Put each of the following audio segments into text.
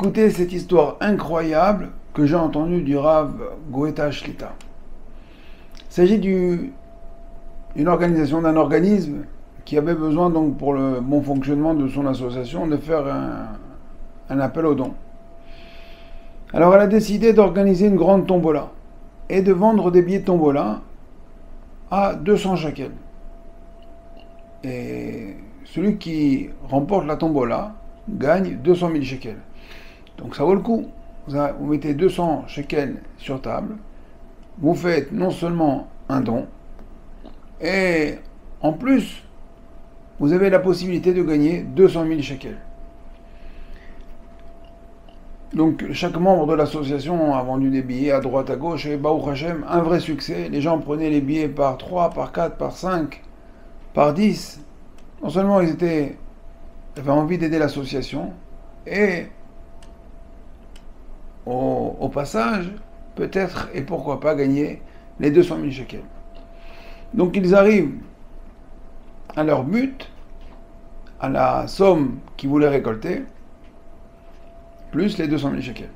écouter cette histoire incroyable que j'ai entendue du Rav Goeta Shlita. Il s'agit d'une organisation, d'un organisme qui avait besoin, donc, pour le bon fonctionnement de son association, de faire un appel aux dons. Alors elle a décidé d'organiser une grande tombola et de vendre des billets de tombola à 200 shekels. Et celui qui remporte la tombola gagne 200 000 shekels. Donc ça vaut le coup. Vous mettez 200 shekels sur table, vous faites non seulement un don, et en plus, vous avez la possibilité de gagner 200 000 shekels. Donc chaque membre de l'association a vendu des billets à droite, à gauche, et Baruch Hashem, un vrai succès. Les gens prenaient les billets par 3, par 4, par 5, par 10. Non seulement ils avaient envie d'aider l'association, et au passage, peut-être et pourquoi pas gagner les 200 000 shekels. Donc ils arrivent à leur but, à la somme qu'ils voulaient récolter, plus les 200 000 shekels.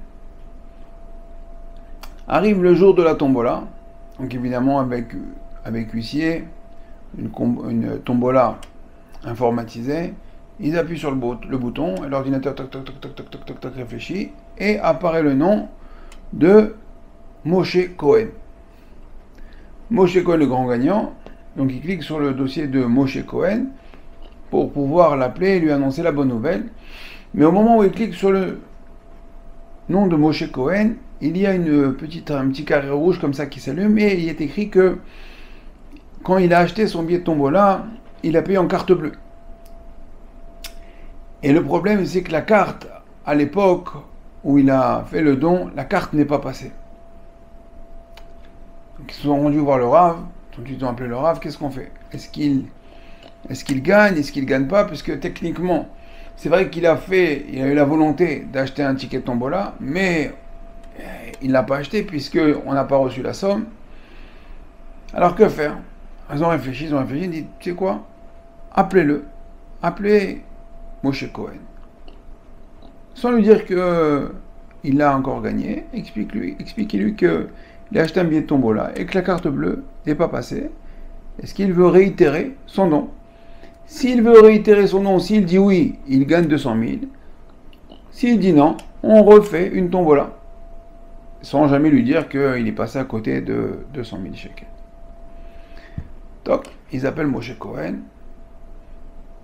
Arrive le jour de la tombola, donc évidemment avec huissier, une tombola informatisée. Ils appuient sur le bouton et l'ordinateur toc réfléchit et apparaît le nom de Moshe Cohen. Moshe Cohen, le grand gagnant. Donc il clique sur le dossier de Moshe Cohen pour pouvoir l'appeler et lui annoncer la bonne nouvelle. Mais au moment où il clique sur le nom de Moshe Cohen, il y a un petit carré rouge comme ça qui s'allume et il est écrit que quand il a acheté son billet de tombola, il a payé en carte bleue. Et le problème, c'est que la carte, à l'époque où il a fait le don, la carte n'est pas passée. Donc ils se sont rendus voir le Rav, ils ont appelé le Rav, qu'est-ce qu'on fait? Est-ce qu'il gagne? Est-ce qu'il gagne pas? Puisque techniquement, c'est vrai il a eu la volonté d'acheter un ticket de tombola, mais il ne l'a pas acheté puisqu'on n'a pas reçu la somme. Alors que faire? Ils ont réfléchi, ils ont dit, tu sais quoi? Appelez Moshe Cohen. Sans lui dire qu'il a encore gagné, expliquez-lui qu'il a acheté un billet de tombola et que la carte bleue n'est pas passée. Est-ce qu'il veut réitérer son don? S'il veut réitérer son don, s'il dit oui, il gagne 200 000. S'il dit non, on refait une tombola. Sans jamais lui dire qu'il est passé à côté de 200 000 shekels. Donc, ils appellent Moshe Cohen.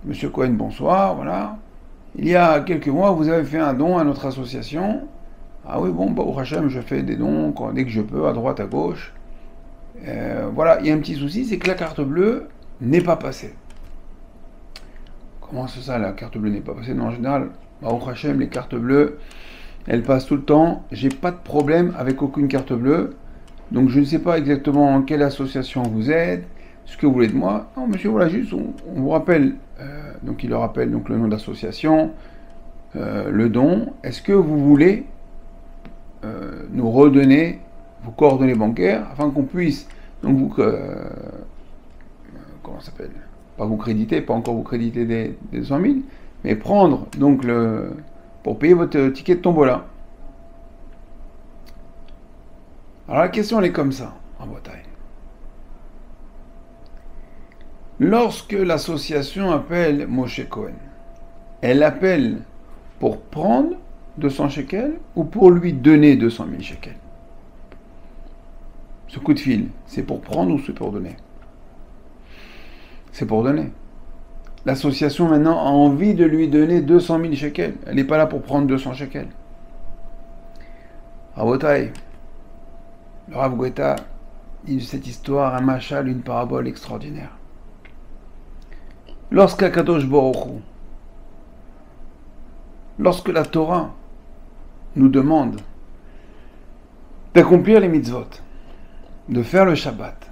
Monsieur Cohen, bonsoir, voilà. Il y a quelques mois, vous avez fait un don à notre association. Ah oui, bon, Baruch Hashem, je fais des dons dès que je peux, à droite, à gauche. Voilà, il y a un petit souci, c'est que la carte bleue n'est pas passée. Comment c'est ça, la carte bleue n'est pas passée? Non, en général, Baruch Hashem, les cartes bleues, elles passent tout le temps. J'ai pas de problème avec aucune carte bleue. Donc je ne sais pas exactement quelle association vous êtes, ce que vous voulez de moi. Non, monsieur, voilà, juste, on vous rappelle, donc il leur rappelle donc, le nom d'association, le don. Est-ce que vous voulez nous redonner vos coordonnées bancaires afin qu'on puisse, donc vous, comment ça s'appelle? Pas encore vous créditer des 200 000, mais prendre donc pour payer votre ticket de tombola. Alors la question elle est comme ça en Bretagne. Lorsque l'association appelle Moshe Cohen, elle appelle pour prendre 200 shekels ou pour lui donner 200 000 shekels? Ce coup de fil, c'est pour prendre ou c'est pour donner? C'est pour donner. L'association maintenant a envie de lui donner 200 000 shekels. Elle n'est pas là pour prendre 200 shekels. Rabotai, le Rav Goeta dit de cette histoire un machal, une parabole extraordinaire. Lorsque la Torah nous demande d'accomplir les mitzvot, de faire le Shabbat,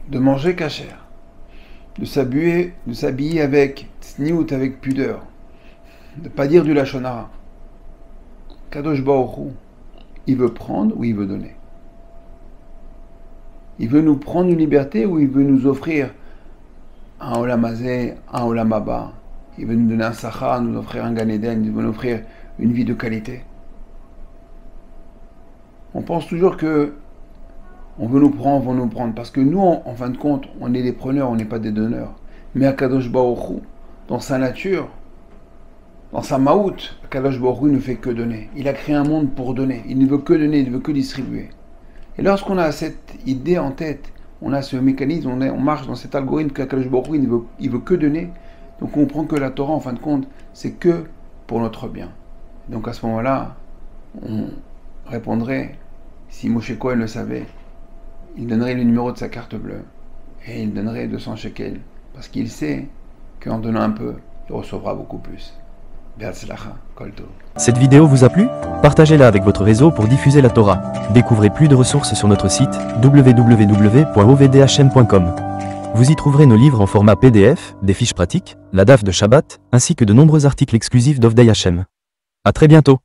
de manger kasher, de s'habiller avec tsniout, avec pudeur, de ne pas dire du lachon hara, Kadosh Baruch Hu, il veut prendre ou il veut donner? Il veut nous prendre une liberté ou il veut nous offrir un olam hazé, un olam haba? Il veut nous donner un sachar, nous offrir un Gan Eden, il veut nous offrir une vie de qualité. On pense toujours que on veut nous prendre, parce que nous, en fin de compte, on est des preneurs, on n'est pas des donneurs. Mais Akadosh Baruch Hu, dans sa nature, dans sa maout, Akadosh Baruch Hu ne fait que donner. Il a créé un monde pour donner. Il ne veut que donner, il ne veut que distribuer. Et lorsqu'on a cette idée en tête, on a ce mécanisme, on marche dans cet algorithme qu'Akadosh Baruch Hu, il veut que donner. Donc on comprend que la Torah, en fin de compte, c'est que pour notre bien. Donc à ce moment-là, on répondrait, si Moshe Cohen le savait, il donnerait le numéro de sa carte bleue et il donnerait 200 shekels parce qu'il sait qu'en donnant un peu, il recevra beaucoup plus. Be'atzlacha, kol tov. Cette vidéo vous a plu? Partagez-la avec votre réseau pour diffuser la Torah. Découvrez plus de ressources sur notre site www.ovdhm.com. Vous y trouverez nos livres en format PDF, des fiches pratiques, la daf de Shabbat, ainsi que de nombreux articles exclusifs d'Ovdei Hashem. À très bientôt.